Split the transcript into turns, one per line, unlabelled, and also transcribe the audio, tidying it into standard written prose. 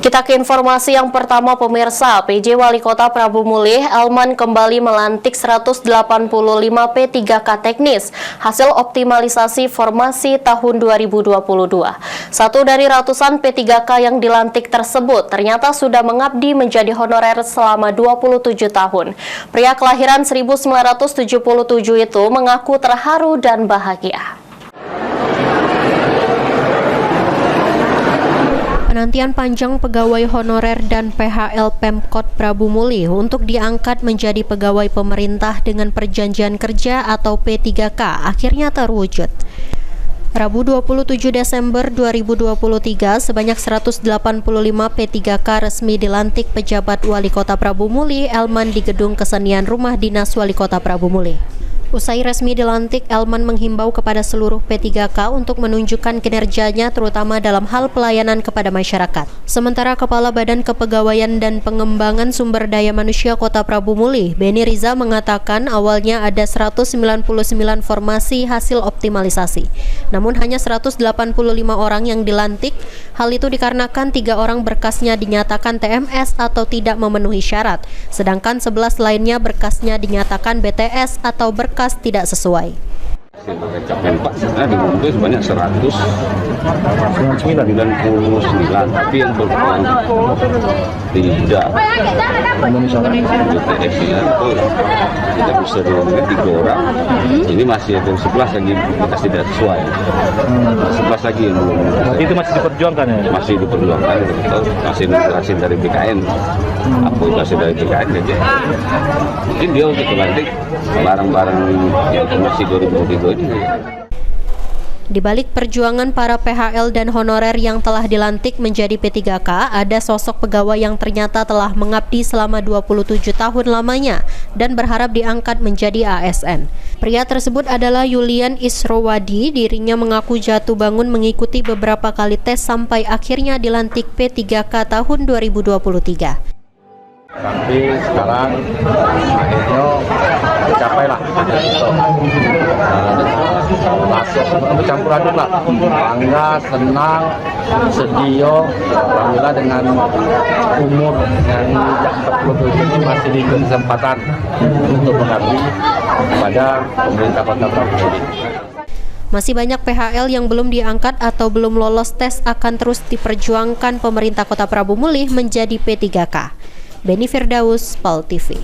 Kita ke informasi yang pertama, pemirsa. PJ Wali Kota Prabu Mulih, Elman kembali melantik 185 P3K teknis, hasil optimalisasi formasi tahun 2022. Satu dari ratusan P3K yang dilantik tersebut ternyata sudah mengabdi menjadi honorer selama 27 tahun. Pria kelahiran 1977 itu mengaku terharu dan bahagia. Penantian panjang pegawai honorer dan PHL Pemkot Prabu Mulih untuk diangkat menjadi pegawai pemerintah dengan perjanjian kerja atau P3K akhirnya terwujud. Rabu 27 Desember 2023, sebanyak 185 P3K resmi dilantik pejabat Wali Kota Prabu Mulih, Elman, di Gedung Kesenian Rumah Dinas Wali Kota Prabu Mulih. Usai resmi dilantik, Elman menghimbau kepada seluruh P3K untuk menunjukkan kinerjanya terutama dalam hal pelayanan kepada masyarakat. Sementara Kepala Badan Kepegawaian dan Pengembangan Sumber Daya Manusia Kota Prabu Mulih, Beni Riza, mengatakan awalnya ada 199 formasi hasil optimalisasi. Namun hanya 185 orang yang dilantik. Hal itu dikarenakan 3 orang berkasnya dinyatakan TMS atau tidak memenuhi syarat, sedangkan 11 lainnya berkasnya dinyatakan BTS atau berkas tidak sesuai.
Capaian Pak sebenarnya dibentuk sebanyak 199, tapi yang berkurang tidak memenuhi syarat BTS-nya itu kita bisa dilakukan 3 orang. Ini masih ada 11 lagi bekas tidak sesuai. 11 lagi yang belum.
Itu masih diperjuangkan ya?
Masih diperjuangkan, masih hasil dari BKN. Apa hasil dari BKN aja. Mungkin dia untuk melantik barang-barang yang masih 2022 ini.
Di balik perjuangan para PHL dan honorer yang telah dilantik menjadi P3K, ada sosok pegawai yang ternyata telah mengabdi selama 27 tahun lamanya dan berharap diangkat menjadi ASN. Pria tersebut adalah Yulian Isrowadi. Dirinya mengaku jatuh bangun mengikuti beberapa kali tes sampai akhirnya dilantik P3K tahun 2023.
Tapi sekarang akhirnya tercapailah masuk bercampur aduk lah, bangga, senang, sedih, alhamdulillah dengan umur yang 47 ini masih diberi kesempatan untuk mengabdi kepada pemerintah Kota Prabu Mulih.
Masih banyak PHL yang belum diangkat atau belum lolos tes akan terus diperjuangkan pemerintah Kota Prabu Mulih menjadi P3K. Beni Firdaus, PAL TV.